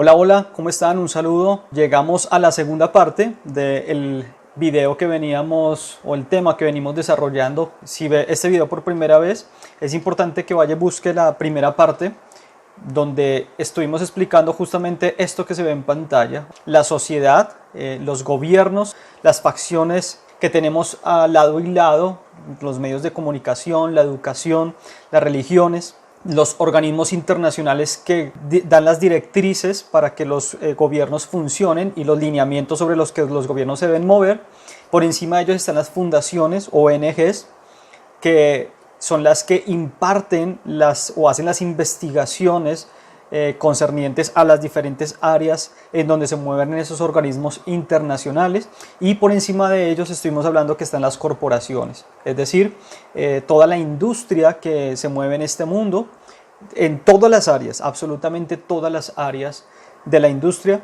Hola, hola, ¿cómo están? Un saludo. Llegamos a la segunda parte del video que veníamos, o el tema que venimos desarrollando. Si ve este video por primera vez, es importante que vaya y busque la primera parte, donde estuvimos explicando justamente esto que se ve en pantalla: la sociedad, los gobiernos, las facciones que tenemos a lado y lado, los medios de comunicación, la educación, las religiones, los organismos internacionales que dan las directrices para que los gobiernos funcionen y los lineamientos sobre los que los gobiernos se deben mover. Por encima de ellos están las fundaciones, ONGs, que son las que imparten o hacen las investigaciones concernientes a las diferentes áreas en donde se mueven esos organismos internacionales. Y por encima de ellos estuvimos hablando que están las corporaciones, es decir, toda la industria que se mueve en este mundo, en todas las áreas, absolutamente todas las áreas de la industria.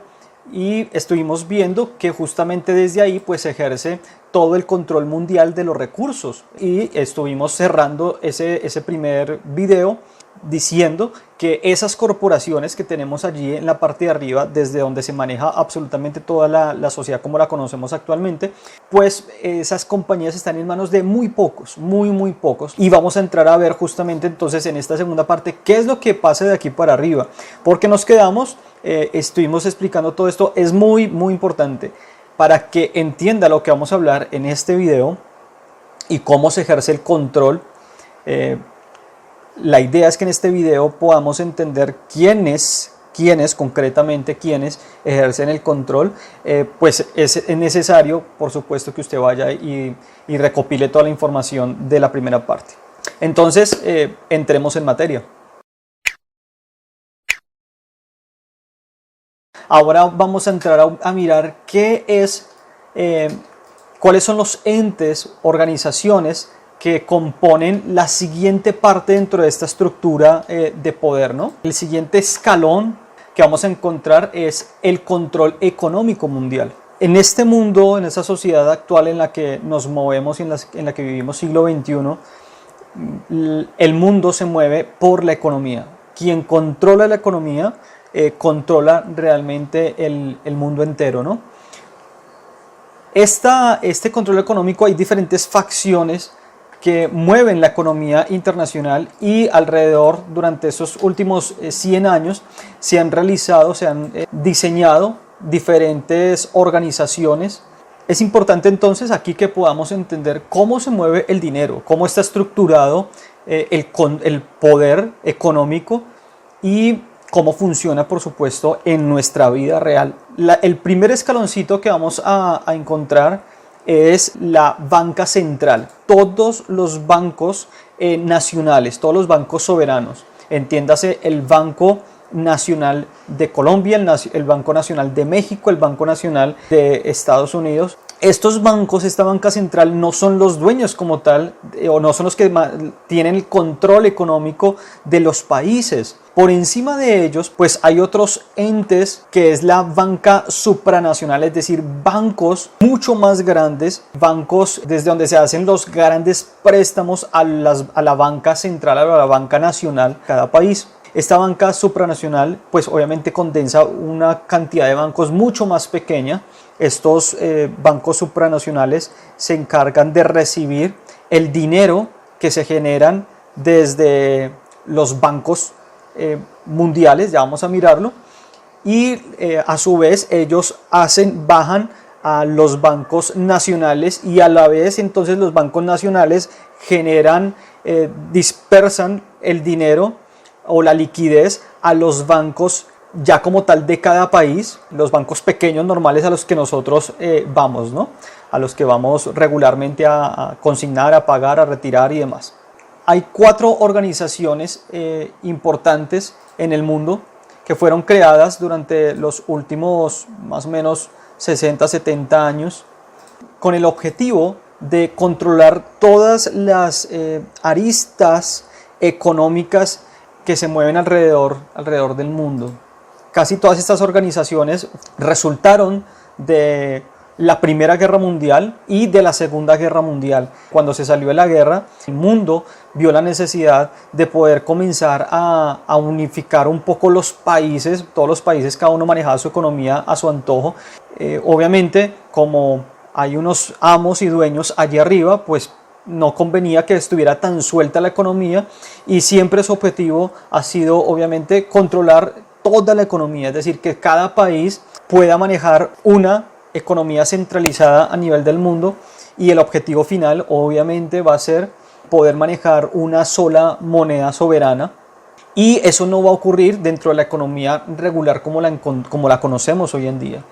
Y estuvimos viendo que justamente desde ahí pues se ejerce todo el control mundial de los recursos, y estuvimos cerrando ese primer video diciendo que esas corporaciones que tenemos allí en la parte de arriba, desde donde se maneja absolutamente toda la sociedad como la conocemos actualmente, pues esas compañías están en manos de muy pocos, muy pocos. Y vamos a entrar a ver justamente entonces en esta segunda parte qué es lo que pasa de aquí para arriba, porque nos quedamos, estuvimos explicando todo esto. Es muy importante para que entienda lo que vamos a hablar en este video y cómo se ejerce el control. La idea es que en este video podamos entender quiénes concretamente, quiénes ejercen el control. Pues es necesario, por supuesto, que usted vaya y recopile toda la información de la primera parte. Entonces, entremos en materia. Ahora vamos a entrar a mirar cuáles son los entes, organizaciones que componen la siguiente parte dentro de esta estructura de poder, ¿no? El siguiente escalón que vamos a encontrar es el control económico mundial. En este mundo, en esta sociedad actual en la que nos movemos y en la que vivimos, siglo XXI, el mundo se mueve por la economía. Quien controla la economía controla realmente el mundo entero, ¿no? Este control económico, hay diferentes facciones que mueven la economía internacional, y alrededor, durante esos últimos 100 años, se han diseñado diferentes organizaciones. Es importante entonces aquí que podamos entender cómo se mueve el dinero, cómo está estructurado el poder económico y cómo funciona, por supuesto, en nuestra vida real. El primer escaloncito que vamos a encontrar es la banca central. Todos los bancos nacionales, todos los bancos soberanos, entiéndase el Banco Nacional de Colombia, el Banco Nacional de México, el Banco Nacional de Estados Unidos. Estos bancos, esta banca central, no son los dueños como tal, o no son los que tienen el control económico de los países. Por encima de ellos, pues hay otros entes, que es la banca supranacional, es decir, bancos mucho más grandes, bancos desde donde se hacen los grandes préstamos a la banca central, a la banca nacional de cada país. Esta banca supranacional pues obviamente condensa una cantidad de bancos mucho más pequeña. Estos bancos supranacionales se encargan de recibir el dinero que se generan desde los bancos mundiales, ya vamos a mirarlo, y a su vez ellos bajan a los bancos nacionales, y a la vez entonces los bancos nacionales dispersan el dinero o la liquidez a los bancos ya como tal de cada país, los bancos pequeños normales a los que nosotros vamos, ¿no? A los que vamos regularmente a consignar, a pagar, a retirar y demás. Hay 4 organizaciones importantes en el mundo que fueron creadas durante los últimos más o menos 60, 70 años con el objetivo de controlar todas las aristas económicas que se mueven alrededor del mundo. Casi todas estas organizaciones resultaron de la Primera Guerra Mundial y de la Segunda Guerra Mundial. Cuando se salió de la guerra, el mundo vio la necesidad de poder comenzar a unificar un poco los países, todos los países, cada uno manejaba su economía a su antojo. Obviamente, como hay unos amos y dueños allí arriba, pues no convenía que estuviera tan suelta la economía, y siempre su objetivo ha sido obviamente controlar toda la economía, es decir, que cada país pueda manejar una economía centralizada a nivel del mundo, y el objetivo final obviamente va a ser poder manejar una sola moneda soberana, y eso no va a ocurrir dentro de la economía regular como la conocemos hoy en día.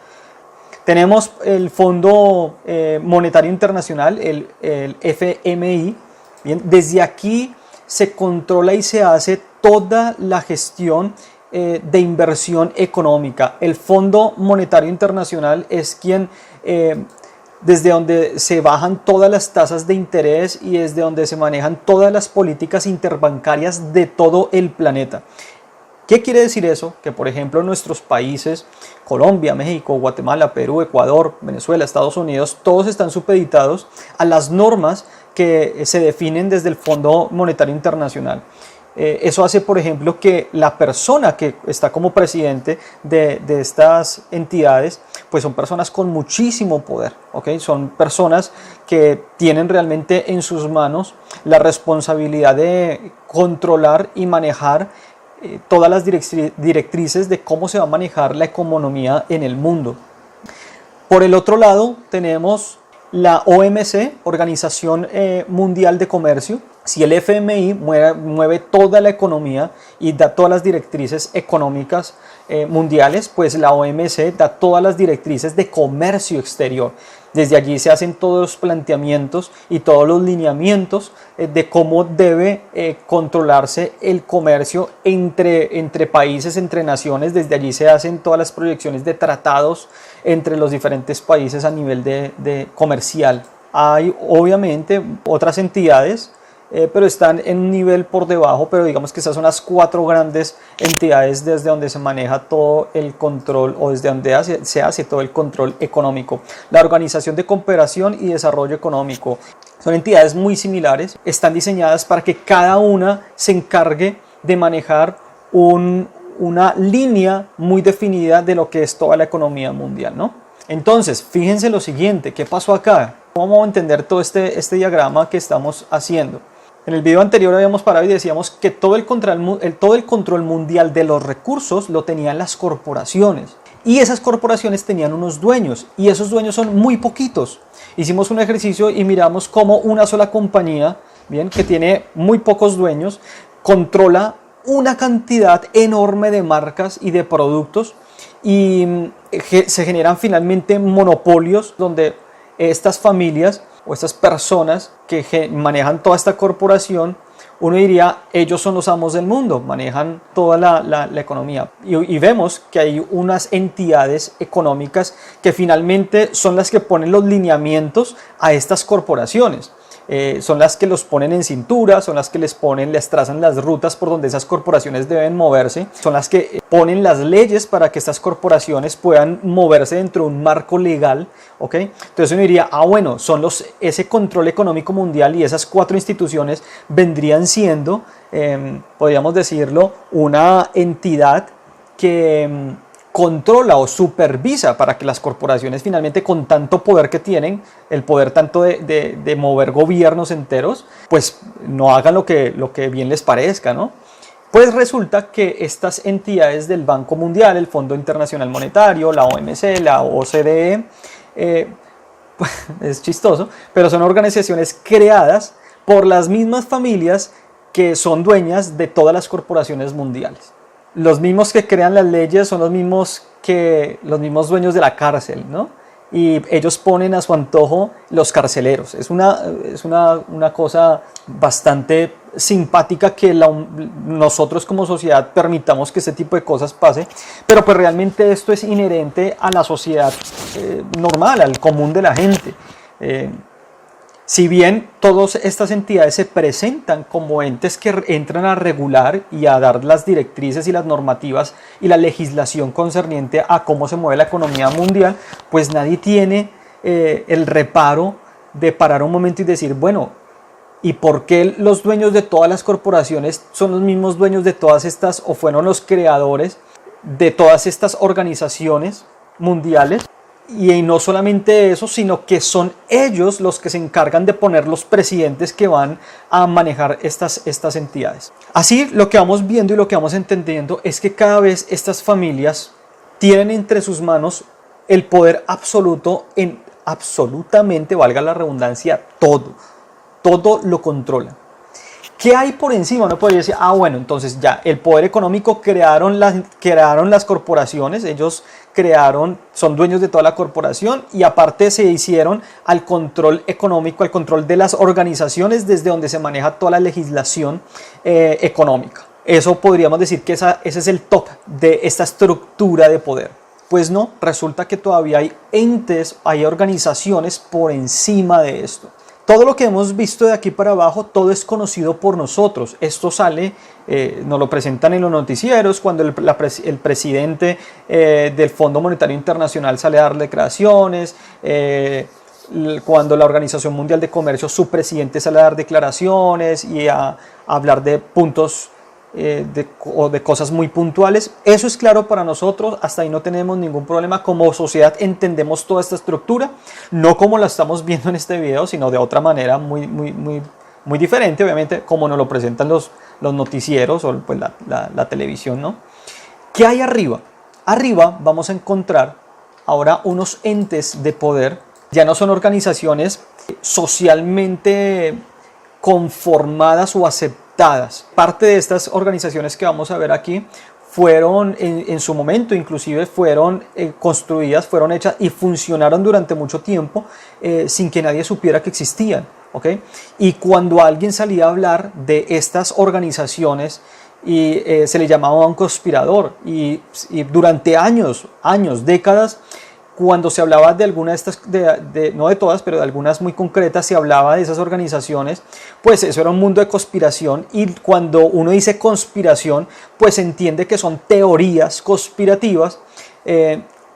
Tenemos el Fondo Monetario Internacional, el FMI. Bien, desde aquí se controla y se hace toda la gestión de inversión económica. El Fondo Monetario Internacional es quien, desde donde se bajan todas las tasas de interés y desde donde se manejan todas las políticas interbancarias de todo el planeta. ¿Qué quiere decir eso? Que por ejemplo nuestros países, Colombia, México, Guatemala, Perú, Ecuador, Venezuela, Estados Unidos, todos están supeditados a las normas que se definen desde el Fondo Monetario Internacional. Eso hace, por ejemplo, que la persona que está como presidente de estas entidades, pues son personas con muchísimo poder, ¿ok? Son personas que tienen realmente en sus manos la responsabilidad de controlar y manejar todas las directrices de cómo se va a manejar la economía en el mundo. Por el otro lado, tenemos la OMC, Organización Mundial de Comercio. Si el FMI mueve toda la economía y da todas las directrices económicas mundiales, pues la OMC da todas las directrices de comercio exterior. Desde allí se hacen todos los planteamientos y todos los lineamientos de cómo debe controlarse el comercio entre países, entre naciones. Desde allí se hacen todas las proyecciones de tratados entre los diferentes países a nivel de comercial. Hay obviamente otras entidades, pero están en un nivel por debajo, pero digamos que esas son las 4 grandes entidades desde donde se maneja todo el control, o desde donde se hace todo el control económico. La Organización de Cooperación y Desarrollo Económico son entidades muy similares, están diseñadas para que cada una se encargue de manejar una línea muy definida de lo que es toda la economía mundial, ¿no? Entonces, fíjense lo siguiente, ¿qué pasó acá? ¿Cómo vamos a entender todo este diagrama que estamos haciendo? En el video anterior habíamos parado y decíamos que todo el control mundial de los recursos lo tenían las corporaciones. Y esas corporaciones tenían unos dueños, y esos dueños son muy poquitos. Hicimos un ejercicio y miramos cómo una sola compañía, bien, que tiene muy pocos dueños, controla una cantidad enorme de marcas y de productos, y se generan finalmente monopolios donde estas familias o estas personas que manejan toda esta corporación, uno diría, ellos son los amos del mundo, manejan toda la economía. Y vemos que hay unas entidades económicas que finalmente son las que ponen los lineamientos a estas corporaciones. Son las que los ponen en cintura, son las que les trazan las rutas por donde esas corporaciones deben moverse, son las que ponen las leyes para que estas corporaciones puedan moverse dentro de un marco legal, ¿ok? Entonces uno diría, bueno, ese control económico mundial, y esas 4 instituciones vendrían siendo, podríamos decirlo, una entidad que controla o supervisa para que las corporaciones finalmente, con tanto poder que tienen, el poder tanto de mover gobiernos enteros, pues no hagan lo que bien les parezca, ¿no? Pues resulta que estas entidades del Banco Mundial, el Fondo Internacional Monetario, la OMC, la OCDE, es chistoso, pero son organizaciones creadas por las mismas familias que son dueñas de todas las corporaciones mundiales. Los mismos que crean las leyes son los mismos dueños de la cárcel, ¿no? Y ellos ponen a su antojo los carceleros. Es una cosa bastante simpática que nosotros como sociedad permitamos que este tipo de cosas pase, pero pues realmente esto es inherente a la sociedad normal, al común de la gente. Si bien todas estas entidades se presentan como entes que entran a regular y a dar las directrices y las normativas y la legislación concerniente a cómo se mueve la economía mundial, pues nadie tiene el reparo de parar un momento y decir, bueno, ¿y por qué los dueños de todas las corporaciones son los mismos dueños de todas estas, o fueron los creadores de todas estas organizaciones mundiales? Y no solamente eso, sino que son ellos los que se encargan de poner los presidentes que van a manejar estas entidades. Así, lo que vamos viendo y lo que vamos entendiendo es que cada vez estas familias tienen entre sus manos el poder absoluto en absolutamente, valga la redundancia, todo lo controlan. ¿Qué hay por encima? Uno podría decir, bueno, entonces ya, el poder económico crearon las corporaciones, ellos son dueños de toda la corporación, y aparte se hicieron al control económico, al control de las organizaciones desde donde se maneja toda la legislación económica. Eso podríamos decir que ese es el top de esta estructura de poder. Pues no, resulta que todavía hay entes, hay organizaciones por encima de esto. Todo lo que hemos visto de aquí para abajo, todo es conocido por nosotros. Esto sale, nos lo presentan en los noticieros, cuando el presidente del Fondo Monetario Internacional sale a dar declaraciones, cuando la Organización Mundial de Comercio, su presidente sale a dar declaraciones y a hablar de puntos o de cosas muy puntuales. Eso es claro para nosotros, hasta ahí no tenemos ningún problema. Como sociedad entendemos toda esta estructura, no como la estamos viendo en este video, sino de otra manera muy diferente, obviamente, como nos lo presentan los noticieros o pues la televisión, ¿no? ¿Qué hay arriba? Arriba vamos a encontrar ahora unos entes de poder. Ya no son organizaciones socialmente conformadas o aceptadas. Parte de estas organizaciones que vamos a ver aquí fueron en su momento, inclusive fueron construidas, fueron hechas y funcionaron durante mucho tiempo sin que nadie supiera que existían, ¿ok? Y cuando alguien salía a hablar de estas organizaciones, se le llamaba un conspirador, y durante años, décadas, cuando se hablaba de alguna de estas, no de todas, pero de algunas muy concretas, se hablaba de esas organizaciones, pues eso era un mundo de conspiración. Y cuando uno dice conspiración, pues se entiende que son teorías conspirativas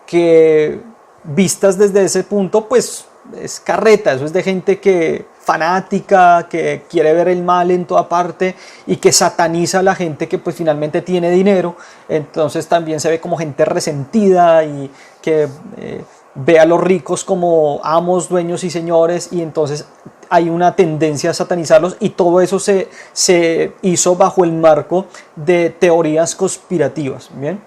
que, vistas desde ese punto, pues es carreta. Eso es de gente fanática, que quiere ver el mal en toda parte y que sataniza a la gente que pues finalmente tiene dinero. Entonces también se ve como gente resentida y que ve a los ricos como amos, dueños y señores, y entonces hay una tendencia a satanizarlos, y todo eso se hizo bajo el marco de teorías conspirativas, ¿bien?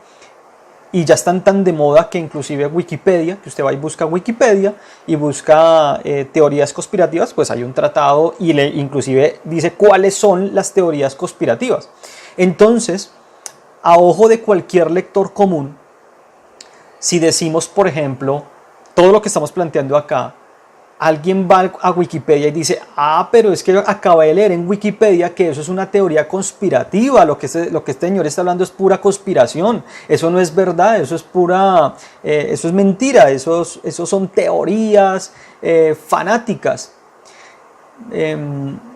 Y ya están tan de moda que inclusive Wikipedia, que usted va y busca Wikipedia y busca teorías conspirativas, pues hay un tratado y inclusive dice cuáles son las teorías conspirativas. Entonces, a ojo de cualquier lector común, si decimos, por ejemplo, todo lo que estamos planteando acá, alguien va a Wikipedia y dice, pero es que acabé de leer en Wikipedia que eso es una teoría conspirativa, lo que este señor está hablando es pura conspiración, eso no es verdad, eso es eso es mentira, eso son teorías fanáticas.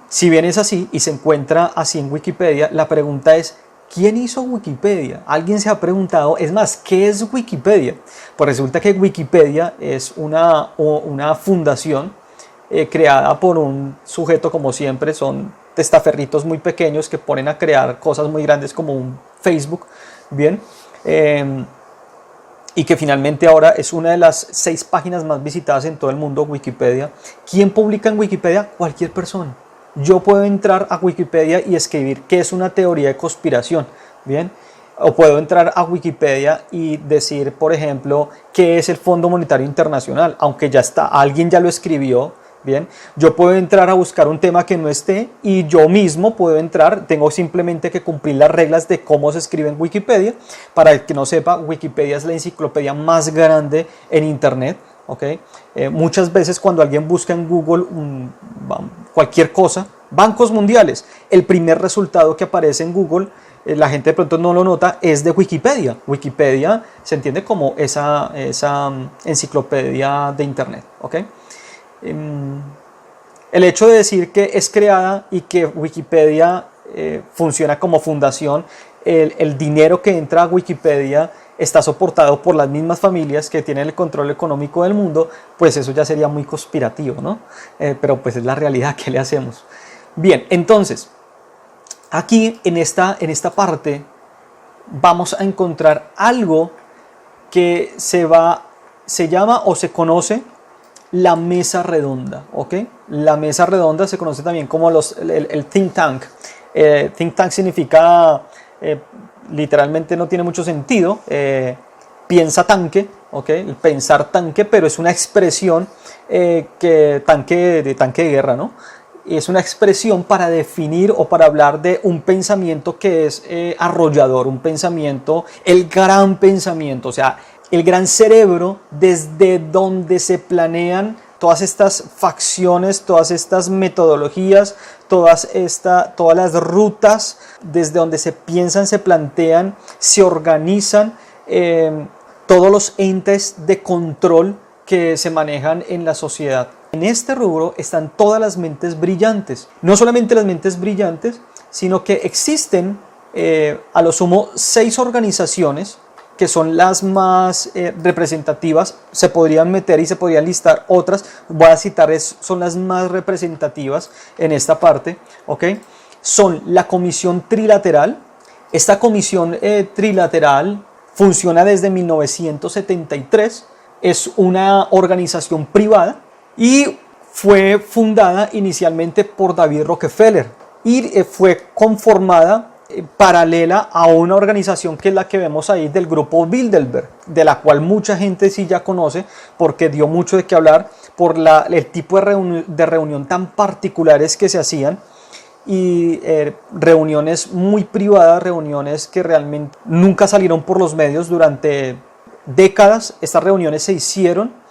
Si bien es así y se encuentra así en Wikipedia, la pregunta es, ¿quién hizo Wikipedia? ¿Alguien se ha preguntado? Es más, ¿qué es Wikipedia? Pues resulta que Wikipedia es una fundación creada por un sujeto, como siempre, son testaferritos muy pequeños que ponen a crear cosas muy grandes como un Facebook, ¿bien? Y que finalmente ahora es una de las 6 páginas más visitadas en todo el mundo, Wikipedia. ¿Quién publica en Wikipedia? Cualquier persona. Yo puedo entrar a Wikipedia y escribir qué es una teoría de conspiración, ¿bien? O puedo entrar a Wikipedia y decir, por ejemplo, qué es el Fondo Monetario Internacional, aunque ya está, alguien ya lo escribió, ¿bien? Yo puedo entrar a buscar un tema que no esté y yo mismo puedo entrar, tengo simplemente que cumplir las reglas de cómo se escribe en Wikipedia. Para el que no sepa, Wikipedia es la enciclopedia más grande en Internet. Okay. Muchas veces cuando alguien busca en Google cualquier cosa, bancos mundiales, el primer resultado que aparece en Google, la gente de pronto no lo nota, es de Wikipedia. Wikipedia se entiende como esa enciclopedia de Internet. Okay. El hecho de decir que es creada y que Wikipedia funciona como fundación, el dinero que entra a Wikipedia está soportado por las mismas familias que tienen el control económico del mundo, pues eso ya sería muy conspirativo, ¿no? Pero pues es la realidad, ¿qué le hacemos? Bien, entonces, aquí en esta parte vamos a encontrar algo que se llama o se conoce la mesa redonda, ¿ok? La mesa redonda se conoce también como el think tank. Think tank significa, literalmente no tiene mucho sentido, piensa tanque, ¿ok? El pensar tanque, pero es una expresión de tanque de guerra, ¿no? Es una expresión para definir o para hablar de un pensamiento que es arrollador, un pensamiento, el gran pensamiento, o sea, el gran cerebro desde donde se planean todas estas facciones, todas estas metodologías, todas las rutas, desde donde se piensan, se plantean, se organizan todos los entes de control que se manejan en la sociedad. En este rubro están todas las mentes brillantes. No solamente las mentes brillantes, sino que existen a lo sumo 6 organizaciones que son las más representativas. Se podrían meter y se podrían listar otras. Voy a citar, son las más representativas en esta parte. ¿Okay? Son la Comisión Trilateral. Esta Comisión Trilateral funciona desde 1973. Es una organización privada y fue fundada inicialmente por David Rockefeller y fue conformada paralela a una organización que es la que vemos ahí del grupo Bilderberg, de la cual mucha gente sí ya conoce porque dio mucho de qué hablar por el tipo de reunión tan particulares que se hacían y reuniones muy privadas, reuniones que realmente nunca salieron por los medios durante décadas. Estas reuniones se hicieron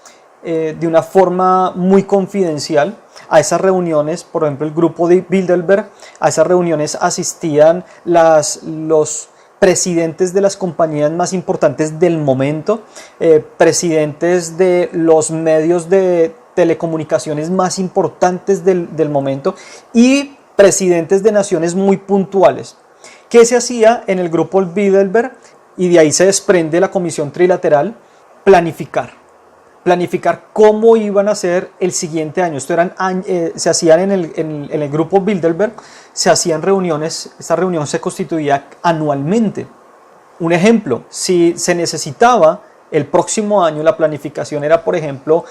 de una forma muy confidencial. A esas reuniones, por ejemplo, el grupo de Bilderberg, a esas reuniones asistían los presidentes de las compañías más importantes del momento, presidentes de los medios de telecomunicaciones más importantes del momento y presidentes de naciones muy puntuales. ¿Qué se hacía en el grupo Bilderberg? Y de ahí se desprende la Comisión Trilateral: planificar cómo iban a ser el siguiente año. Se hacían en el grupo Bilderberg, se hacían reuniones. Esta reunión se constituía anualmente. Un ejemplo, si se necesitaba el próximo año, la planificación era, por ejemplo,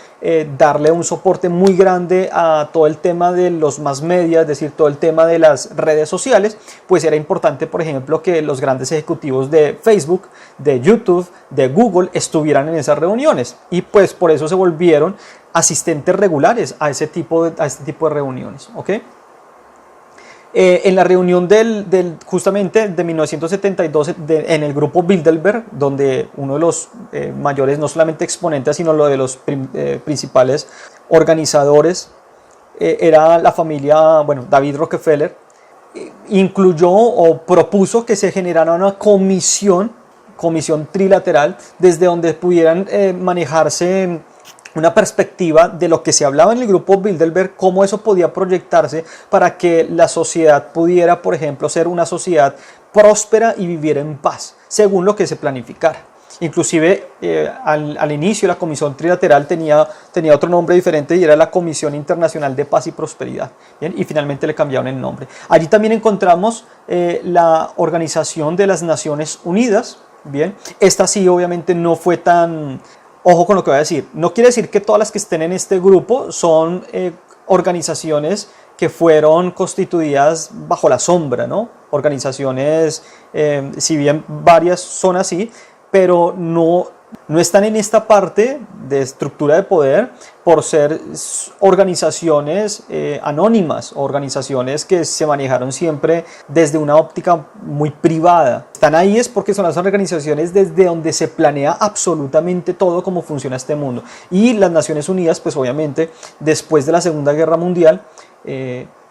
darle un soporte muy grande a todo el tema de los mass media, es decir, todo el tema de las redes sociales, pues era importante, por ejemplo, que los grandes ejecutivos de Facebook, de YouTube, de Google estuvieran en esas reuniones y pues por eso se volvieron asistentes regulares a este tipo de reuniones, ¿ok? En la reunión justamente de 1972 en el grupo Bilderberg, donde uno de los mayores, no solamente exponentes, sino lo de los principales organizadores era la familia, bueno, David Rockefeller, incluyó o propuso que se generara una comisión trilateral desde donde pudieran manejarse una perspectiva de lo que se hablaba en el grupo Bilderberg, cómo eso podía proyectarse para que la sociedad pudiera, por ejemplo, ser una sociedad próspera y viviera en paz, según lo que se planificara. Inclusive al inicio la Comisión Trilateral tenía otro nombre diferente y era la Comisión Internacional de Paz y Prosperidad. ¿Bien? Y finalmente le cambiaron el nombre. Allí también encontramos la Organización de las Naciones Unidas. Bien, esta sí obviamente no fue tan... Ojo con lo que voy a decir. No quiere decir que todas las que estén en este grupo son organizaciones que fueron constituidas bajo la sombra, ¿no? Organizaciones, si bien varias son así, pero no están en esta parte de estructura de poder por ser organizaciones anónimas, organizaciones que se manejaron siempre desde una óptica muy privada. Están ahí es porque son las organizaciones desde donde se planea absolutamente todo cómo funciona este mundo. Y las Naciones Unidas, pues obviamente, después de la Segunda Guerra Mundial,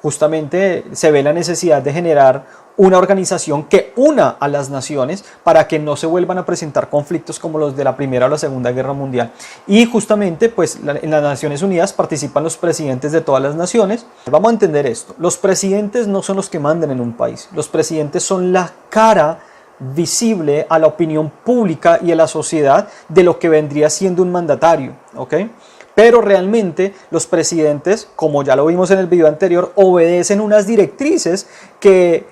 justamente se ve la necesidad de generar una organización que una a las naciones para que no se vuelvan a presentar conflictos como los de la Primera o la Segunda Guerra Mundial. Y justamente pues en las Naciones Unidas participan los presidentes de todas las naciones. Vamos a entender esto: los presidentes no son los que mandan en un país, los presidentes son la cara visible a la opinión pública y a la sociedad de lo que vendría siendo un mandatario, ¿ok? Pero realmente los presidentes, como ya lo vimos en el video anterior, obedecen unas directrices que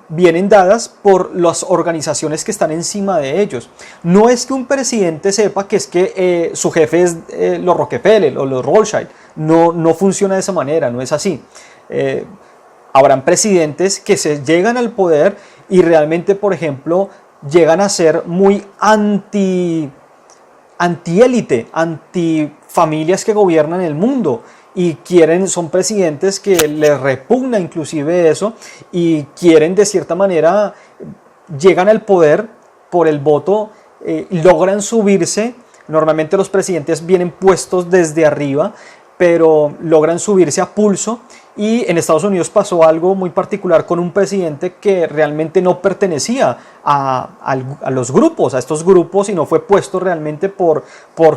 vienen dadas por las organizaciones que están encima de ellos. No es que un presidente sepa que es que su jefe es los Rockefeller o los Rothschild. No funciona de esa manera, no es así. Habrán presidentes que se llegan al poder y realmente, por ejemplo, llegan a ser muy antiélite, anti familias que gobiernan el mundo y son presidentes que les repugna inclusive eso y quieren de cierta manera, llegan al poder por el voto, logran subirse. Normalmente los presidentes vienen puestos desde arriba, pero logran subirse a pulso. Y en Estados Unidos pasó algo muy particular con un presidente que realmente no pertenecía a los grupos, a estos grupos, y no fue puesto realmente por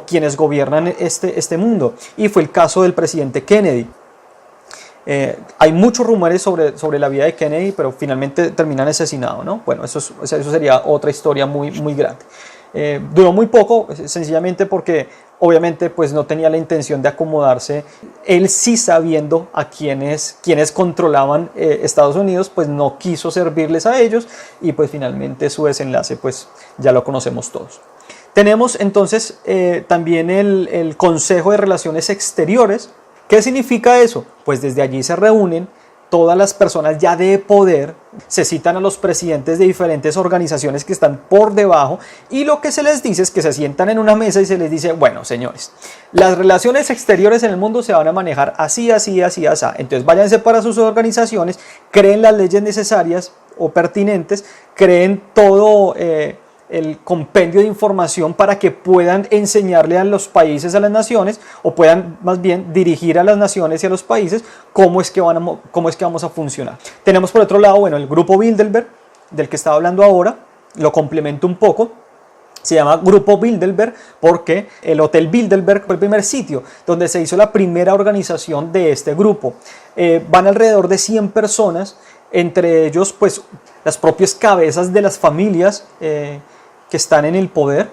quienes gobiernan este mundo. Y fue el caso del presidente Kennedy. Hay muchos rumores sobre la vida de Kennedy, pero finalmente terminan asesinado, ¿no? Bueno, eso sería otra historia muy, muy grande. Duró muy poco, sencillamente porque obviamente pues no tenía la intención de acomodarse. Él, sí sabiendo a quienes controlaban Estados Unidos, pues no quiso servirles a ellos, y pues finalmente su desenlace pues ya lo conocemos todos. Tenemos entonces también el Consejo de Relaciones Exteriores. ¿Qué significa eso? Pues desde allí se reúnen todas las personas ya de poder, se citan a los presidentes de diferentes organizaciones que están por debajo, y lo que se les dice es que se sientan en una mesa y se les dice: bueno, señores, las relaciones exteriores en el mundo se van a manejar así, así, así, así. Entonces váyanse para sus organizaciones, creen las leyes necesarias o pertinentes, creen todo el compendio de información para que puedan enseñarle a los países, a las naciones, o puedan más bien dirigir a las naciones y a los países cómo es que vamos a funcionar. Tenemos por otro lado, bueno, el grupo Bilderberg, del que estaba hablando ahora, lo complemento un poco. Se llama Grupo Bilderberg porque el Hotel Bilderberg fue el primer sitio donde se hizo la primera organización de este grupo. Van alrededor de 100 personas, entre ellos pues las propias cabezas de las familias que están en el poder.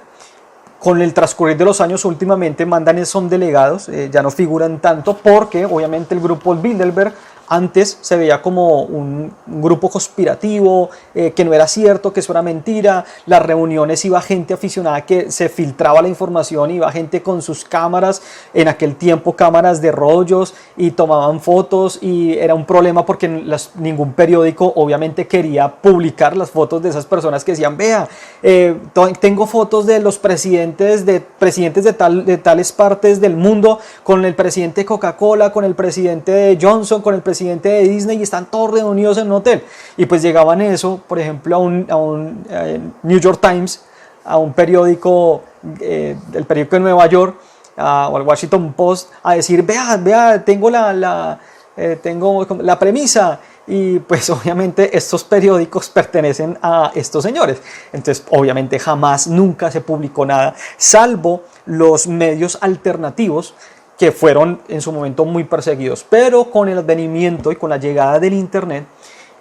Con el transcurrir de los años últimamente son delegados, ya no figuran tanto porque obviamente el grupo Bilderberg antes se veía como un grupo conspirativo, que no era cierto, que eso era mentira. Las reuniones iba gente aficionada que se filtraba la información, iba gente con sus cámaras, en aquel tiempo cámaras de rollos, y tomaban fotos, y era un problema porque ningún periódico obviamente quería publicar las fotos de esas personas que decían: vea, tengo fotos de los presidentes de tales partes del mundo, con el presidente de Coca-Cola, con el presidente de Johnson, con el presidente de Disney, y están todos reunidos en un hotel. Y pues llegaban eso, por ejemplo, a un New York Times, a un periódico, el periódico de Nueva York, o al Washington Post, a decir: vea, tengo la premisa. Y pues obviamente estos periódicos pertenecen a estos señores. Entonces obviamente nunca se publicó nada, salvo los medios alternativos, que fueron en su momento muy perseguidos. Pero con el advenimiento y con la llegada del internet,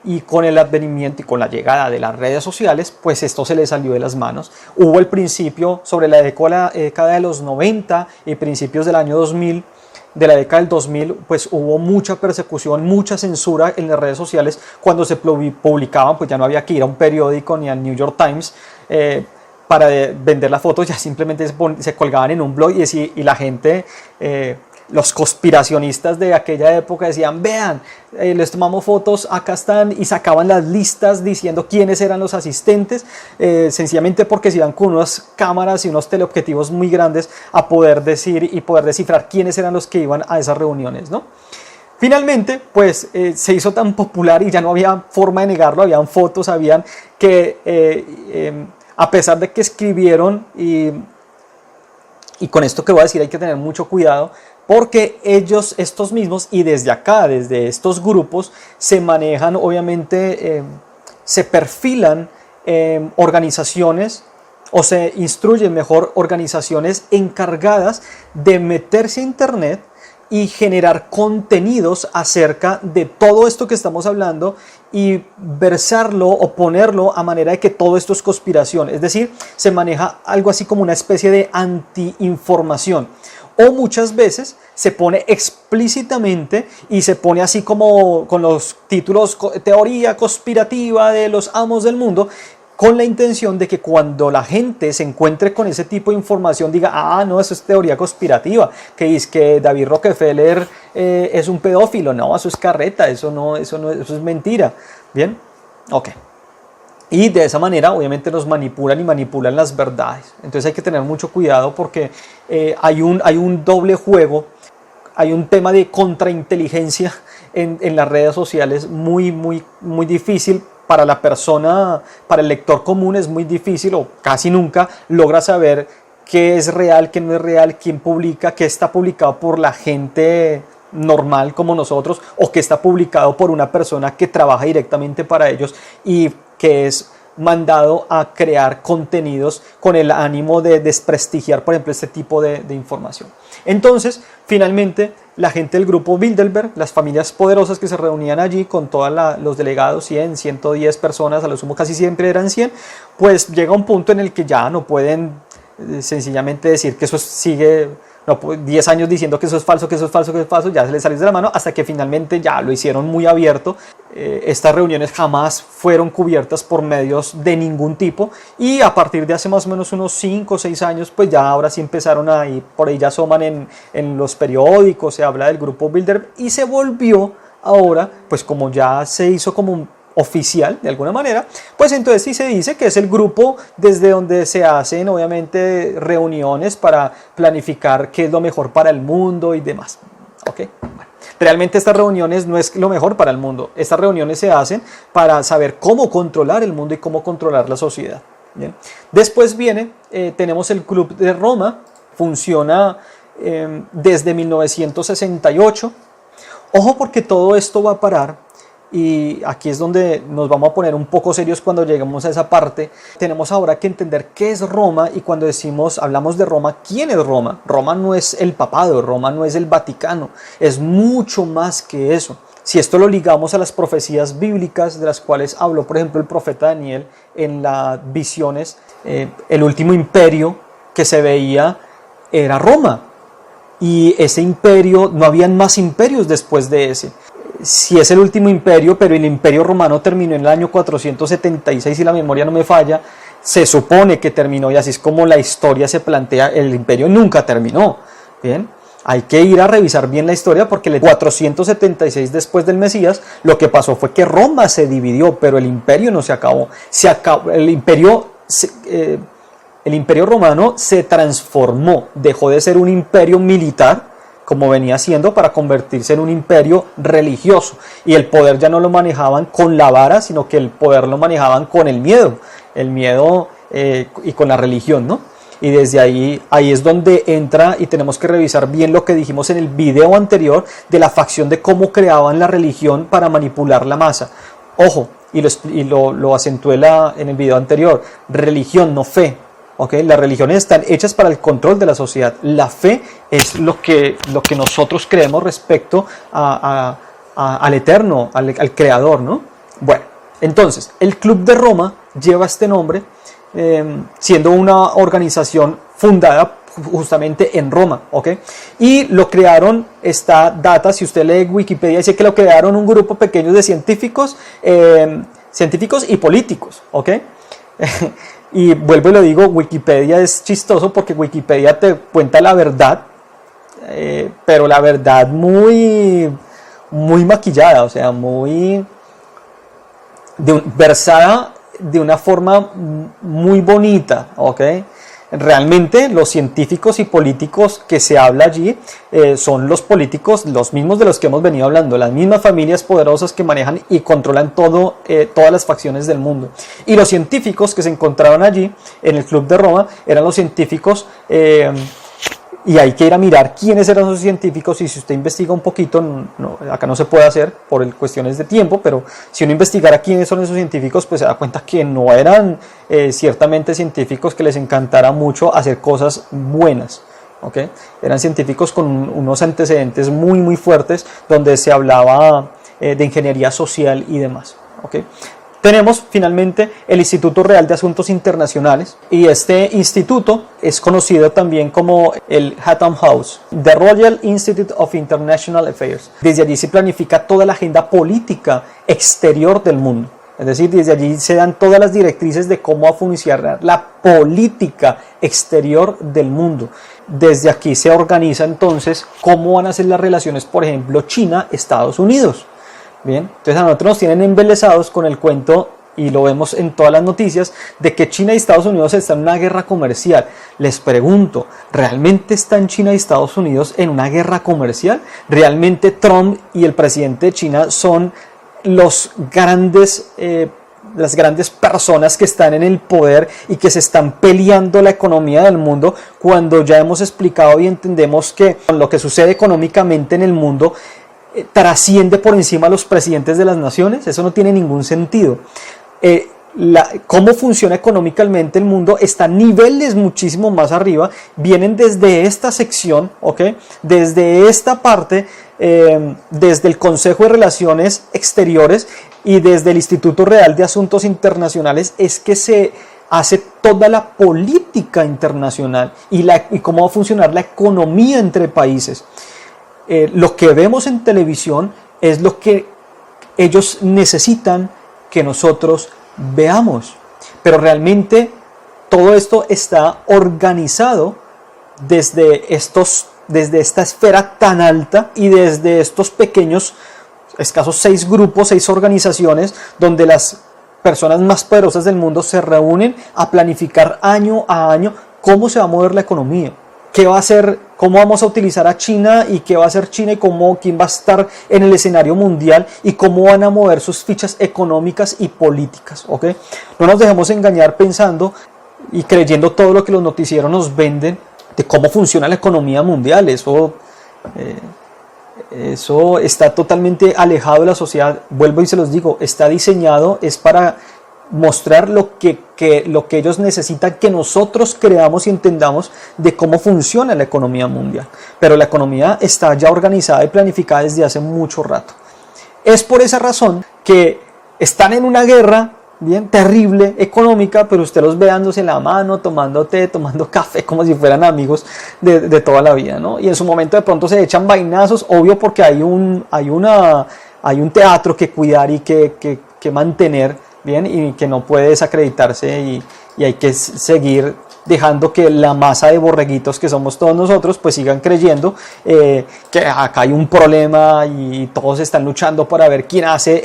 y con el advenimiento y con la llegada de las redes sociales, pues esto se le salió de las manos. Hubo el principio, sobre la década de los 90 y principios del año 2000, de la década del 2000, pues hubo mucha persecución, mucha censura en las redes sociales. Cuando se publicaban, pues ya no había que ir a un periódico ni al New York Times para vender las fotos, ya simplemente se colgaban en un blog, y la gente, los conspiracionistas de aquella época decían: vean, les tomamos fotos, acá están, y sacaban las listas diciendo quiénes eran los asistentes, sencillamente porque se iban con unas cámaras y unos teleobjetivos muy grandes a poder decir y poder descifrar quiénes eran los que iban a esas reuniones, ¿no? Finalmente, pues se hizo tan popular y ya no había forma de negarlo, habían fotos, habían que a pesar de que escribieron, y con esto que voy a decir hay que tener mucho cuidado, porque estos mismos, y desde estos grupos, se manejan, obviamente, se perfilan organizaciones, o se instruyen mejor, organizaciones encargadas de meterse a internet y generar contenidos acerca de todo esto que estamos hablando y versarlo o ponerlo a manera de que todo esto es conspiración. Es decir, se maneja algo así como una especie de anti-información. O muchas veces se pone explícitamente y se pone así como con los títulos teoría conspirativa de los amos del mundo, con la intención de que cuando la gente se encuentre con ese tipo de información diga, ah, no, eso es teoría conspirativa, que es que David Rockefeller es un pedófilo. No, eso es carreta, eso es mentira. Bien, ok. Y de esa manera obviamente nos manipulan y manipulan las verdades. Entonces hay que tener mucho cuidado porque hay un doble juego, hay un tema de contrainteligencia en las redes sociales muy difícil para la persona, para el lector común es muy difícil o casi nunca logra saber qué es real, qué no es real, quién publica, qué está publicado por la gente normal como nosotros o que está publicado por una persona que trabaja directamente para ellos y que es mandado a crear contenidos con el ánimo de desprestigiar, por ejemplo, este tipo de información. Entonces, finalmente, la gente del grupo Bilderberg, las familias poderosas que se reunían allí con todos los delegados, 100, 110 personas, a lo sumo casi siempre eran 100, pues llega un punto en el que ya no pueden sencillamente decir que eso sigue, no, 10 años diciendo que eso es falso, que eso es falso, que eso es falso, ya se les salió de la mano hasta que finalmente ya lo hicieron muy abierto. Estas reuniones jamás fueron cubiertas por medios de ningún tipo y a partir de hace más o menos unos 5 o 6 años pues ya ahora sí empezaron a ir, por ahí ya asoman en los periódicos, se habla del grupo Bilderberg y se volvió ahora pues como ya se hizo como oficial de alguna manera, pues entonces sí se dice que es el grupo desde donde se hacen obviamente reuniones para planificar qué es lo mejor para el mundo y demás. ¿Ok? Bueno, realmente estas reuniones no es lo mejor para el mundo, estas reuniones se hacen para saber cómo controlar el mundo y cómo controlar la sociedad. ¿Bien? Después viene, tenemos el Club de Roma, funciona desde 1968. Ojo porque todo esto va a parar. Y aquí es donde nos vamos a poner un poco serios cuando lleguemos a esa parte. Tenemos ahora que entender qué es Roma y cuando hablamos de Roma, ¿quién es Roma? Roma no es el papado, Roma no es el Vaticano, es mucho más que eso. Si esto lo ligamos a las profecías bíblicas de las cuales habló, por ejemplo, el profeta Daniel en las visiones, el último imperio que se veía era Roma. Y ese imperio, no habían más imperios después de ese. Si es el último imperio, pero el imperio romano terminó en el año 476, si la memoria no me falla, se supone que terminó y así es como la historia se plantea, el imperio nunca terminó. Bien, hay que ir a revisar bien la historia porque el 476 después del Mesías, lo que pasó fue que Roma se dividió, pero el imperio no se acabó. El imperio romano se transformó, dejó de ser un imperio militar, como venía siendo, para convertirse en un imperio religioso. Y el poder ya no lo manejaban con la vara, sino que el poder lo manejaban con el miedo y con la religión, ¿no? Y desde ahí es donde entra y tenemos que revisar bien lo que dijimos en el video anterior de la facción de cómo creaban la religión para manipular la masa. Ojo, y lo acentué en el video anterior, religión, no fe. Okay, las religiones están hechas para el control de la sociedad. La fe es lo que nosotros creemos respecto al Eterno, al Creador, ¿no? Bueno, entonces, el Club de Roma lleva este nombre siendo una organización fundada justamente en Roma, ¿ok? Y lo crearon, esta data, si usted lee Wikipedia, dice que lo crearon un grupo pequeño de científicos y políticos, ¿ok? Y vuelvo y lo digo, Wikipedia es chistoso porque Wikipedia te cuenta la verdad, pero la verdad muy maquillada, o sea, versada de una forma muy bonita, ¿ok? Realmente los científicos y políticos que se habla allí son los políticos, los mismos de los que hemos venido hablando, las mismas familias poderosas que manejan y controlan todas las facciones del mundo. Y los científicos que se encontraban allí en el Club de Roma eran los científicos, y hay que ir a mirar quiénes eran esos científicos, y si usted investiga un poquito, acá no se puede hacer por cuestiones de tiempo, pero si uno investigara quiénes son esos científicos, pues se da cuenta que no eran ciertamente científicos que les encantara mucho hacer cosas buenas. ¿ok? Eran científicos con unos antecedentes muy fuertes donde se hablaba de ingeniería social y demás, ¿ok? Tenemos finalmente el Instituto Real de Asuntos Internacionales, y este instituto es conocido también como el Chatham House, The Royal Institute of International Affairs. Desde allí se planifica toda la agenda política exterior del mundo. Es decir, desde allí se dan todas las directrices de cómo va a funcionar la política exterior del mundo. Desde aquí se organiza entonces cómo van a ser las relaciones, por ejemplo, China-Estados Unidos. Bien, entonces a nosotros nos tienen embelesados con el cuento, y lo vemos en todas las noticias, de que China y Estados Unidos están en una guerra comercial. Les pregunto, ¿realmente están China y Estados Unidos en una guerra comercial? ¿Realmente Trump y el presidente de China son las grandes personas que están en el poder y que se están peleando la economía del mundo, cuando ya hemos explicado y entendemos que lo que sucede económicamente en el mundo trasciende por encima a los presidentes de las naciones? Eso no tiene ningún sentido. Cómo funciona económicamente el mundo está a niveles muchísimo más arriba, vienen desde esta sección, ¿ok? Desde esta parte, desde el Consejo de Relaciones Exteriores y desde el Instituto Real de Asuntos Internacionales es que se hace toda la política internacional y cómo va a funcionar la economía entre países. Lo que vemos en televisión es lo que ellos necesitan que nosotros veamos, pero realmente todo esto está organizado desde esta esfera tan alta y desde estos pequeños, escasos 6 grupos, 6 organizaciones, donde las personas más poderosas del mundo se reúnen a planificar año a año cómo se va a mover la economía. ¿Qué va a hacer? ¿Cómo vamos a utilizar a China? ¿Y qué va a hacer China? ¿Y quién va a estar en el escenario mundial? ¿Y cómo van a mover sus fichas económicas y políticas? ¿Ok? No nos dejemos engañar pensando y creyendo todo lo que los noticieros nos venden de cómo funciona la economía mundial. Eso está totalmente alejado de la sociedad. Vuelvo y se los digo, está diseñado, es para mostrar lo que ellos necesitan que nosotros creamos y entendamos de cómo funciona la economía mundial. Pero la economía está ya organizada y planificada desde hace mucho rato. Es por esa razón que están en una guerra bien terrible económica, pero usted los ve dándose la mano, tomando té, tomando café, como si fueran amigos de toda la vida, ¿no? Y en su momento de pronto se echan vainazos, obvio, porque hay un teatro que cuidar y que mantener, bien, y que no puede desacreditarse, y hay que seguir dejando que la masa de borreguitos que somos todos nosotros pues sigan creyendo que acá hay un problema y todos están luchando para ver quién hace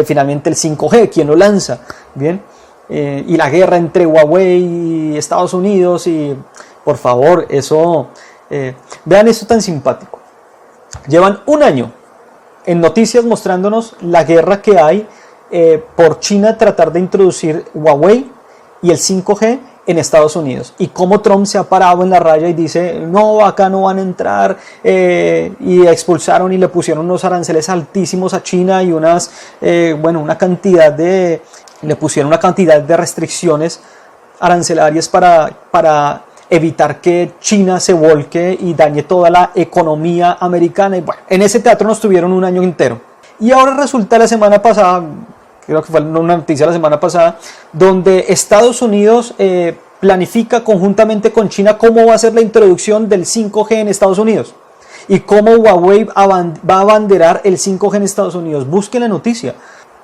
finalmente el 5G, quién lo lanza, bien, y la guerra entre Huawei y Estados Unidos, y por favor, vean esto tan simpático. Llevan un año en noticias mostrándonos la guerra que hay por China tratar de introducir Huawei y el 5G en Estados Unidos, y cómo Trump se ha parado en la raya y dice no, acá no van a entrar, y expulsaron y le pusieron unos aranceles altísimos a China y le pusieron una cantidad de restricciones arancelarias para evitar que China se volque y dañe toda la economía americana. Y bueno, en ese teatro nos tuvieron un año entero, y ahora resulta la semana pasada, creo que fue una noticia la semana pasada, donde Estados Unidos planifica conjuntamente con China cómo va a ser la introducción del 5G en Estados Unidos y cómo Huawei va a abanderar el 5G en Estados Unidos. Busquen la noticia.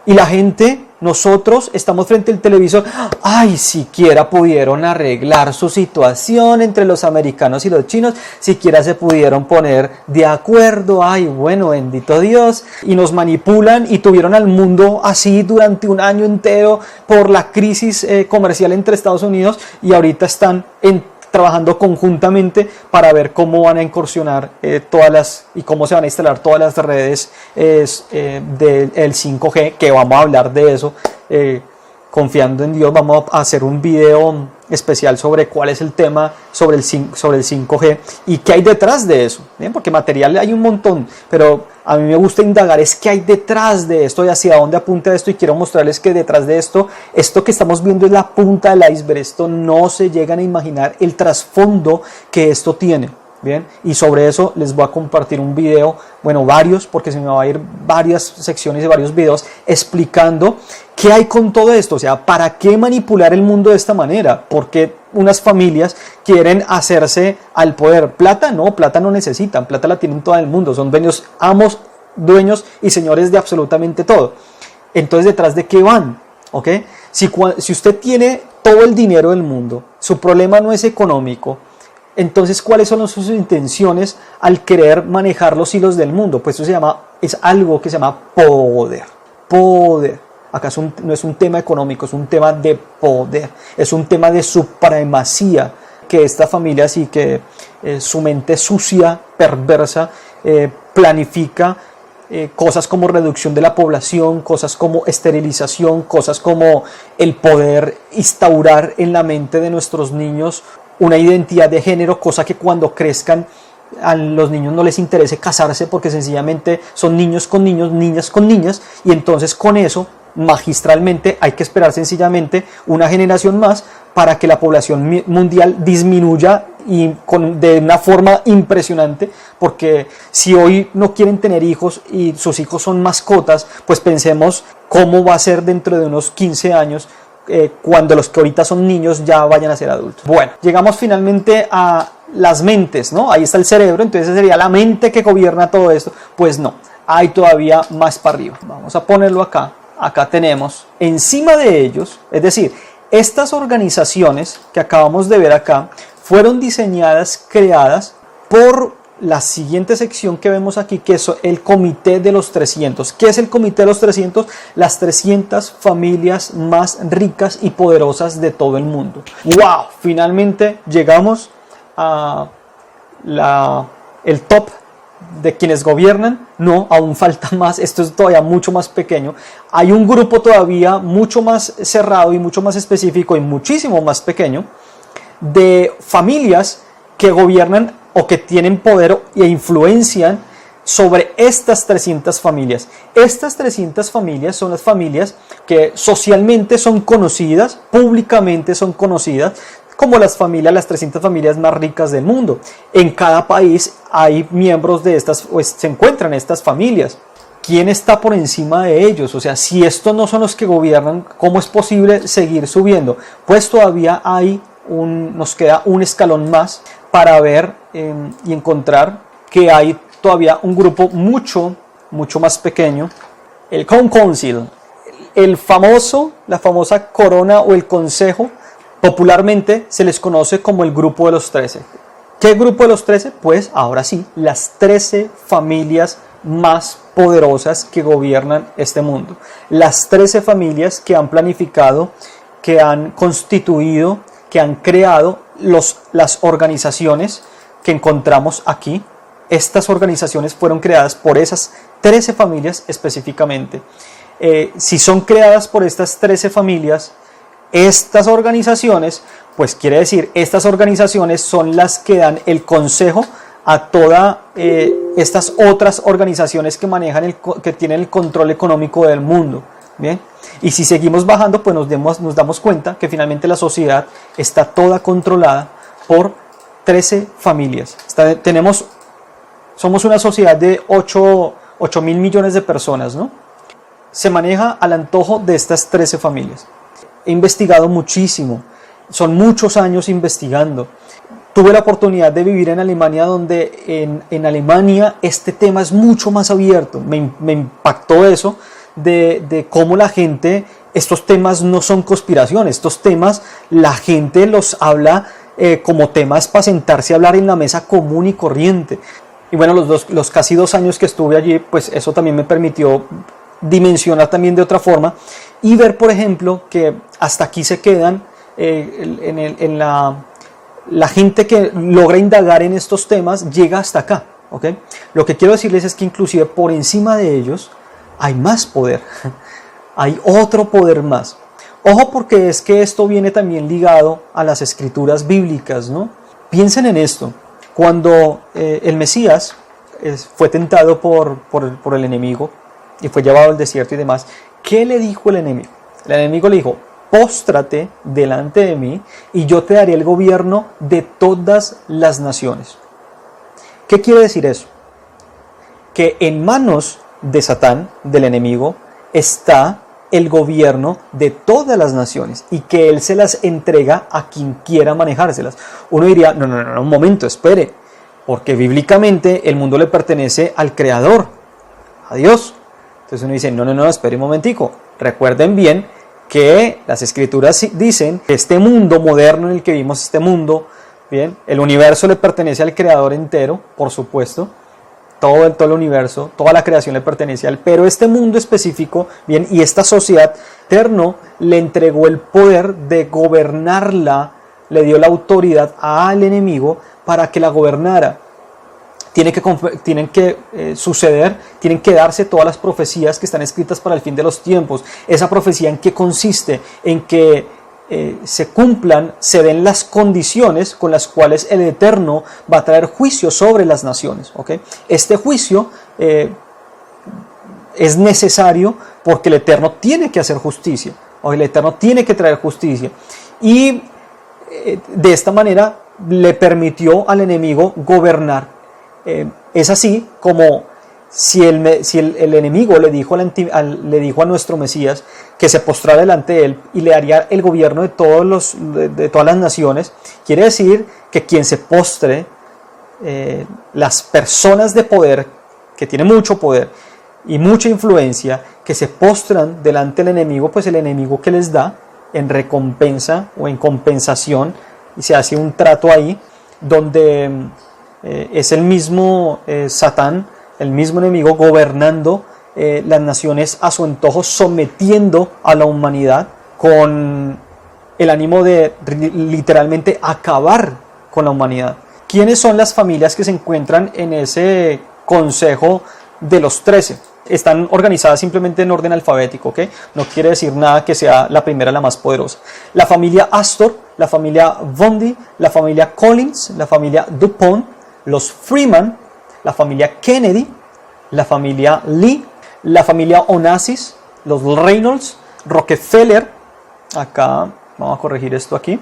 Y la gente, nosotros estamos frente al televisor, ay, siquiera pudieron arreglar su situación entre los americanos y los chinos, siquiera se pudieron poner de acuerdo, ay, bueno, bendito Dios, y nos manipulan y tuvieron al mundo así durante un año entero por la crisis comercial entre Estados Unidos, y ahorita están trabajando conjuntamente para ver cómo van a incursionar y cómo se van a instalar todas las redes del 5G, que vamos a hablar de eso confiando en Dios, vamos a hacer un video especial sobre cuál es el tema sobre el 5G y qué hay detrás de eso, ¿bien? Porque material hay un montón, pero a mí me gusta indagar es qué hay detrás de esto y hacia dónde apunta esto, y quiero mostrarles que detrás de esto que estamos viendo es la punta del iceberg. Esto no se llegan a imaginar el trasfondo que esto tiene. Bien, y sobre eso les voy a compartir un video, bueno, varios, porque se me va a ir varias secciones y varios videos explicando qué hay con todo esto. O sea, ¿para qué manipular el mundo de esta manera? Porque unas familias quieren hacerse al poder. Plata no necesitan, plata la tienen todo el mundo, son dueños, amos, dueños y señores de absolutamente todo. Entonces, ¿detrás de qué van? ¿Ok? Si usted tiene todo el dinero del mundo, su problema no es económico, entonces, ¿cuáles son sus intenciones al querer manejar los hilos del mundo? Pues eso es algo que se llama poder. Poder. Acá no es un tema económico, es un tema de poder. Es un tema de supremacía que esta familia, así que su mente sucia, perversa, planifica cosas como reducción de la población, cosas como esterilización, cosas como el poder instaurar en la mente de nuestros niños una identidad de género, cosa que cuando crezcan a los niños no les interese casarse porque sencillamente son niños con niños, niñas con niñas, y entonces con eso magistralmente hay que esperar sencillamente una generación más para que la población mundial disminuya de una forma impresionante, porque si hoy no quieren tener hijos y sus hijos son mascotas, pues pensemos cómo va a ser dentro de unos 15 años cuando los que ahorita son niños ya vayan a ser adultos. Bueno, llegamos finalmente a las mentes, ¿no? Ahí está el cerebro, entonces sería la mente que gobierna todo esto. Pues no, hay todavía más para arriba. Vamos a ponerlo acá. Acá tenemos encima de ellos, es decir, estas organizaciones que acabamos de ver acá fueron diseñadas, creadas por la siguiente sección que vemos aquí, que es el Comité de los 300. ¿Qué es el Comité de los 300? Las 300 familias más ricas y poderosas de todo el mundo. ¡Wow! Finalmente llegamos a el top de quienes gobiernan. No, aún falta más. Esto es todavía mucho más pequeño. Hay un grupo todavía mucho más cerrado y mucho más específico y muchísimo más pequeño de familias que gobiernan o que tienen poder e influencian sobre estas 300 familias. Estas 300 familias son las familias que socialmente son conocidas, públicamente son conocidas como las 300 familias más ricas del mundo. En cada país hay miembros de estas, o se encuentran estas familias. ¿Quién está por encima de ellos? O sea, si estos no son los que gobiernan, ¿cómo es posible seguir subiendo? Pues todavía nos queda un escalón más para ver y encontrar que hay todavía un grupo mucho más pequeño, el Crown Council, la famosa corona o el consejo. Popularmente se les conoce como el grupo de los 13. ¿Qué grupo de los 13? Pues ahora sí, las 13 familias más poderosas que gobiernan este mundo. Las 13 familias que han planificado, que han constituido, que han creado las organizaciones que encontramos aquí. Estas organizaciones fueron creadas por esas 13 familias específicamente. Si son creadas por estas 13 familias, estas organizaciones, pues quiere decir, estas organizaciones son las que dan el consejo a todas estas otras organizaciones que manejan que tienen el control económico del mundo. Bien, y si seguimos bajando, pues nos damos cuenta que finalmente la sociedad está toda controlada por 13 familias. Somos una sociedad de 8 mil millones de personas, ¿no? Se maneja al antojo de estas 13 familias. He investigado muchísimo, son muchos años investigando. Tuve la oportunidad de vivir en Alemania, donde en Alemania este tema es mucho más abierto. Me impactó eso de cómo la gente, estos temas no son conspiraciones, estos temas la gente los habla como temas para sentarse a hablar en la mesa común y corriente. Y bueno, los casi 2 años que estuve allí, pues eso también me permitió dimensionar también de otra forma y ver, por ejemplo, que hasta aquí se quedan la gente que logra indagar en estos temas llega hasta acá, ¿ok? Lo que quiero decirles es que inclusive por encima de ellos hay más poder, hay otro poder más. Ojo, porque es que esto viene también ligado a las escrituras bíblicas, ¿no? Piensen en esto. Cuando el Mesías fue tentado por el enemigo y fue llevado al desierto y demás, ¿qué le dijo el enemigo? El enemigo le dijo: póstrate delante de mí y yo te daré el gobierno de todas las naciones. ¿Qué quiere decir eso? Que en manos de Satán, del enemigo, está el gobierno de todas las naciones y que él se las entrega a quien quiera manejárselas. Uno diría: no, un momento, espere, porque bíblicamente el mundo le pertenece al Creador, a Dios. Entonces uno dice: no, espere un momentico. Recuerden bien que las escrituras dicen que este mundo moderno en el que vivimos, este mundo, bien, el universo le pertenece al Creador entero, por supuesto. Todo el universo, toda la creación le pertenece a él, pero este mundo específico, bien, y esta sociedad eterno le entregó el poder de gobernarla, le dio la autoridad al enemigo para que la gobernara. Tienen que suceder, tienen que darse todas las profecías que están escritas para el fin de los tiempos. Esa profecía, ¿en qué consiste? En que se cumplan, se den las condiciones con las cuales el Eterno va a traer juicio sobre las naciones, ¿okay? Este juicio es necesario porque el Eterno tiene que hacer justicia, o el Eterno tiene que traer justicia, y de esta manera le permitió al enemigo gobernar. Es así como si el enemigo le dijo a nuestro Mesías que se postrara delante de él y le daría el gobierno de todas las naciones, quiere decir que quien se postre, las personas de poder, que tienen mucho poder y mucha influencia, que se postran delante del enemigo, pues el enemigo que les da en recompensa o en compensación, y se hace un trato ahí donde es el mismo Satán, el mismo enemigo, gobernando las naciones a su antojo, sometiendo a la humanidad con el ánimo de literalmente acabar con la humanidad. ¿Quiénes son las familias que se encuentran en ese consejo de los 13? Están organizadas simplemente en orden alfabético, ¿ok? No quiere decir nada que sea la primera la más poderosa. La familia Astor, la familia Bundy, la familia Collins, la familia DuPont, los Freeman, la familia Kennedy, la familia Lee, la familia Onassis, los Reynolds, Rockefeller, acá vamos a corregir esto aquí,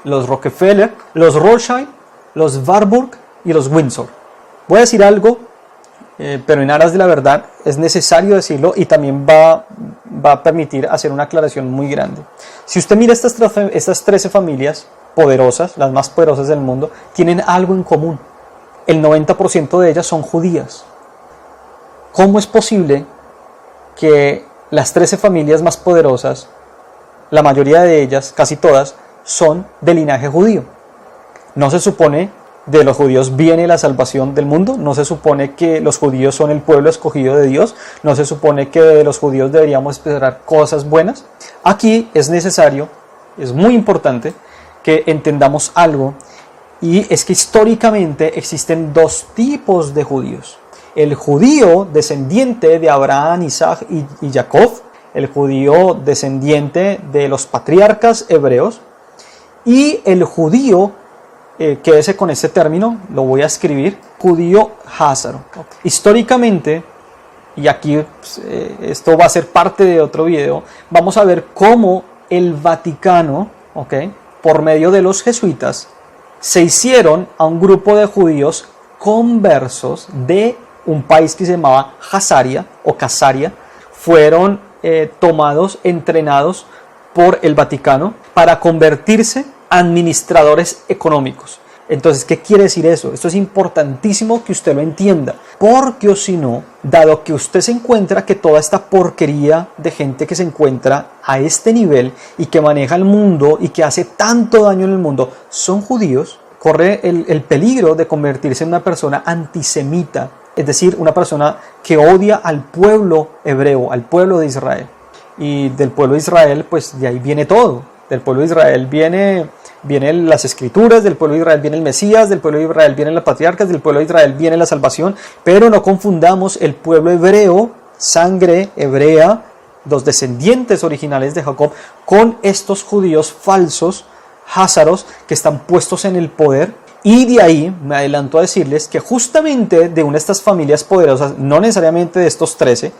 los Rockefeller, los Rothschild, los Warburg y los Windsor. Voy a decir algo, pero en aras de la verdad es necesario decirlo, y también va a permitir hacer una aclaración muy grande. Si usted mira estas 13 familias poderosas, las más poderosas del mundo, tienen algo en común. El 90% de ellas son judías. ¿Cómo es posible que las 13 familias más poderosas, la mayoría de ellas, casi todas, son de linaje judío? ¿No se supone de los judíos viene la salvación del mundo? ¿No se supone que los judíos son el pueblo escogido de Dios? ¿No se supone que de los judíos deberíamos esperar cosas buenas? Aquí es necesario, es muy importante que entendamos algo, y es que históricamente existen dos tipos de judíos: el judío descendiente de Abraham, Isaac y Jacob, el judío descendiente de los patriarcas hebreos, y el judío, quédese con este término, lo voy a escribir, judío házaro. Históricamente, y aquí esto va a ser parte de otro video, vamos a ver cómo el Vaticano, por medio de los jesuitas, se hicieron a un grupo de judíos conversos de un país que se llamaba Hazaria o Casaria. Fueron tomados, entrenados por el Vaticano para convertirse a administradores económicos. Entonces, ¿qué quiere decir eso? Esto es importantísimo que usted lo entienda, porque o si no, dado que usted se encuentra que toda esta porquería de gente que se encuentra a este nivel y que maneja el mundo y que hace tanto daño en el mundo son judíos, corre el peligro de convertirse en una persona antisemita, es decir, una persona que odia al pueblo hebreo, al pueblo de Israel. Y del pueblo de Israel, pues de ahí viene todo. Del pueblo de Israel vienen las escrituras, del pueblo de Israel viene el Mesías, del pueblo de Israel vienen las patriarcas, del pueblo de Israel viene la salvación. Pero no confundamos el pueblo hebreo, sangre hebrea, los descendientes originales de Jacob, con estos judíos falsos, házaros, que están puestos en el poder. Y de ahí me adelanto a decirles que justamente de una de estas familias poderosas, no necesariamente de estos 13,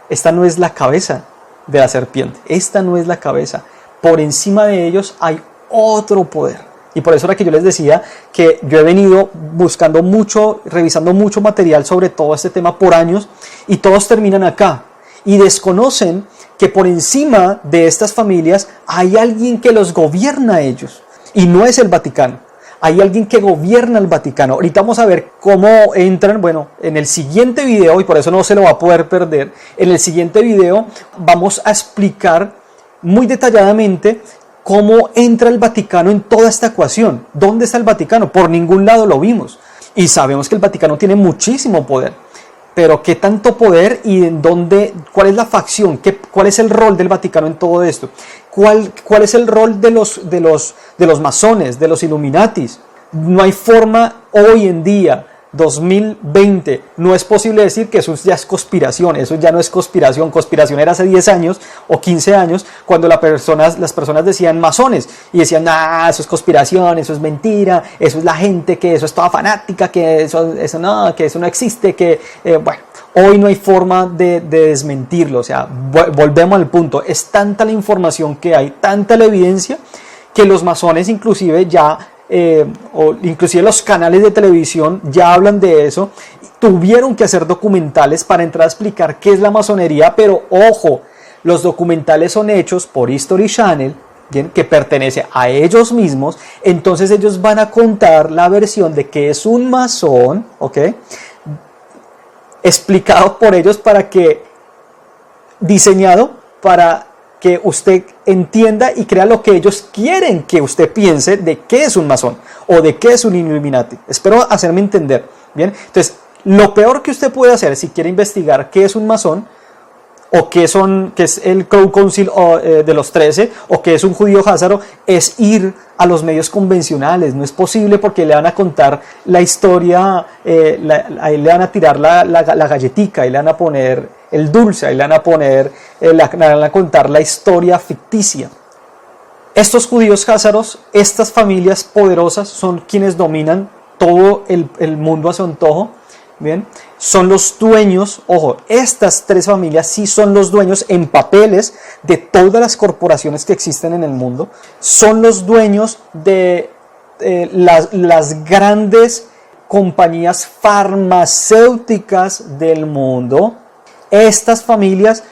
esta no es la cabeza de la serpiente, esta no es la cabeza. Por encima de ellos hay otro poder. Y por eso era que yo les decía que yo he venido buscando mucho, revisando mucho material sobre todo este tema por años, y todos terminan acá. Y desconocen que por encima de estas familias hay alguien que los gobierna a ellos. Y no es el Vaticano. Hay alguien que gobierna el Vaticano. Ahorita vamos a ver cómo entran. Bueno, en el siguiente video, y por eso no se lo va a poder perder, en el siguiente video vamos a explicar muy detalladamente cómo entra el Vaticano en toda esta ecuación. ¿Dónde está el Vaticano? Por ningún lado lo vimos. Y sabemos que el Vaticano tiene muchísimo poder. Pero ¿qué tanto poder y en dónde? ¿Cuál es la facción? ¿Cuál es el rol del Vaticano en todo esto? ¿Cuál es el rol de los masones, de los Illuminatis? No hay forma hoy en día, 2020, no es posible decir que eso ya es conspiración. Eso ya no es conspiración. Conspiración era hace 10 años o 15 años cuando las personas decían masones y decían, eso es conspiración, eso es mentira, eso es la gente, que eso es toda fanática, que eso no existe, bueno, hoy no hay forma de desmentirlo. O sea, volvemos al punto, es tanta la información que hay, tanta la evidencia, que los masones inclusive inclusive los canales de televisión ya hablan de eso. Tuvieron que hacer documentales para entrar a explicar qué es la masonería, pero ojo, los documentales son hechos por History Channel, ¿bien?, que pertenece a ellos mismos. Entonces ellos van a contar la versión de qué es un masón, ¿ok?, explicado por ellos, diseñado para que usted entienda y crea lo que ellos quieren que usted piense de qué es un masón o de qué es un Illuminati. Espero hacerme entender. Bien, entonces, lo peor que usted puede hacer si quiere investigar qué es un masón, o qué es el Crown Council de los 13, o qué es un judío házaro, es ir a los medios convencionales. No es posible, porque le van a contar la historia, ahí le van a tirar la galletica, ahí le van a poner el dulce, ahí le van a poner, le van a contar la historia ficticia. Estos judíos házaros, estas familias poderosas, son quienes dominan todo el mundo a su antojo. Bien, son los dueños, ojo, estas 3 familias sí son los dueños en papeles de todas las corporaciones que existen en el mundo. Son los dueños de las grandes compañías farmacéuticas del mundo. A estas familias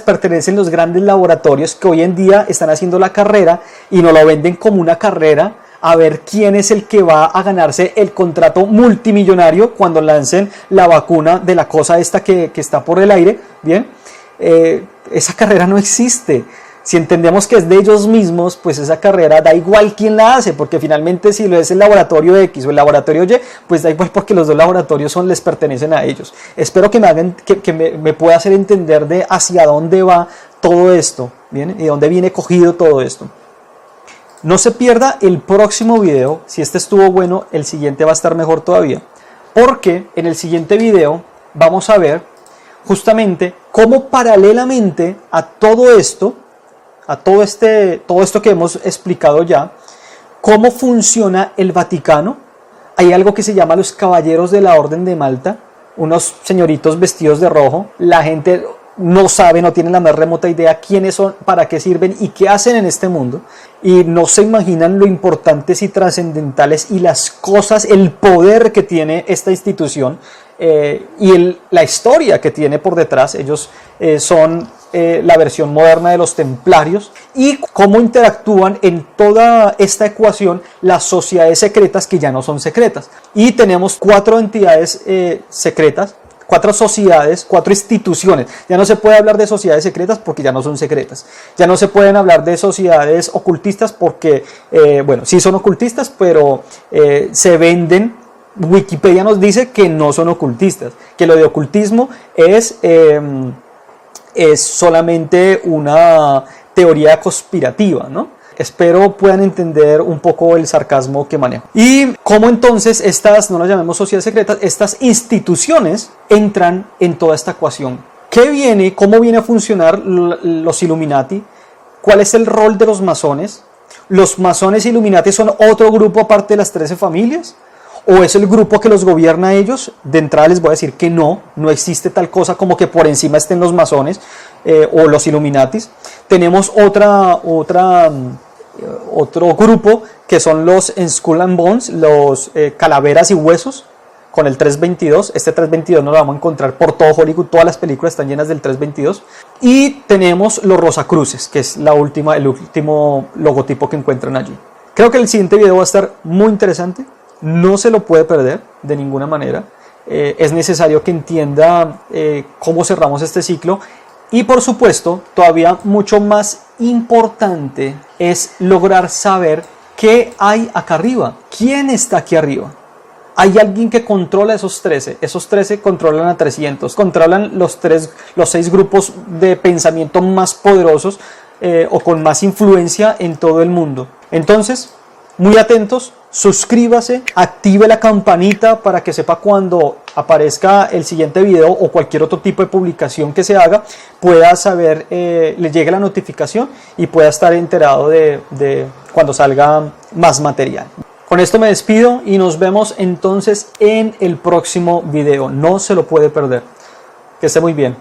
pertenecen los grandes laboratorios que hoy en día están haciendo la carrera y nos lo venden como una carrera a ver quién es el que va a ganarse el contrato multimillonario cuando lancen la vacuna de la cosa esta que está por el aire. Bien, esa carrera no existe. Si entendemos que es de ellos mismos, pues esa carrera da igual quién la hace, porque finalmente si lo es el laboratorio X o el laboratorio Y, pues da igual, porque los dos laboratorios les pertenecen a ellos. Espero que me pueda hacer entender de hacia dónde va todo esto, ¿bien?, y de dónde viene cogido todo esto. No se pierda el próximo video. Si este estuvo bueno, el siguiente va a estar mejor todavía, porque en el siguiente video vamos a ver justamente cómo, paralelamente a todo esto, todo esto que hemos explicado ya, cómo funciona el Vaticano. Hay algo que se llama los Caballeros de la Orden de Malta, unos señoritos vestidos de rojo. La gente no sabe, no tiene la más remota idea quiénes son, para qué sirven y qué hacen en este mundo, y no se imaginan lo importantes y trascendentales y las cosas, el poder que tiene esta institución, y la historia que tiene por detrás. Ellos son la versión moderna de los templarios, y cómo interactúan en toda esta ecuación las sociedades secretas, que ya no son secretas. Y tenemos 4 entidades secretas, 4 sociedades, 4 instituciones. Ya no se puede hablar de sociedades secretas porque ya no son secretas. Ya no se pueden hablar de sociedades ocultistas porque, bueno, sí son ocultistas, pero se venden. Wikipedia nos dice que no son ocultistas, que lo de ocultismo es solamente una teoría conspirativa, ¿no? Espero puedan entender un poco el sarcasmo que manejo. Y cómo entonces estas, no las llamemos sociedades secretas, estas instituciones entran en toda esta ecuación ¿Qué viene? ¿Cómo viene a funcionar los Illuminati? ¿Cuál es el rol de los masones? ¿Los masones Illuminati son otro grupo aparte de las 13 familias? ¿O es el grupo que los gobierna a ellos? De entrada les voy a decir que no existe tal cosa como que por encima estén los masones o los Illuminatis. Tenemos otro grupo que son los Skull and Bones, los calaveras y huesos, con el 322. Este 322 no lo vamos a encontrar por todo Hollywood, todas las películas están llenas del 322. Y tenemos los Rosacruces, que es el último logotipo que encuentran allí. Creo que el siguiente video va a estar muy interesante, no se lo puede perder de ninguna manera. Es necesario que entienda cómo cerramos este ciclo. Y por supuesto, todavía mucho más importante es lograr saber qué hay acá arriba, quién está aquí arriba. Hay alguien que controla esos 13. Esos 13 controlan a 300. Controlan los 6 grupos de pensamiento más poderosos o con más influencia en todo el mundo. Entonces, muy atentos, suscríbase, active la campanita para que sepa cuando aparezca el siguiente video o cualquier otro tipo de publicación que se haga, pueda saber, le llegue la notificación y pueda estar enterado de cuando salga más material. Con esto me despido y nos vemos entonces en el próximo video. No se lo puede perder. Que esté muy bien.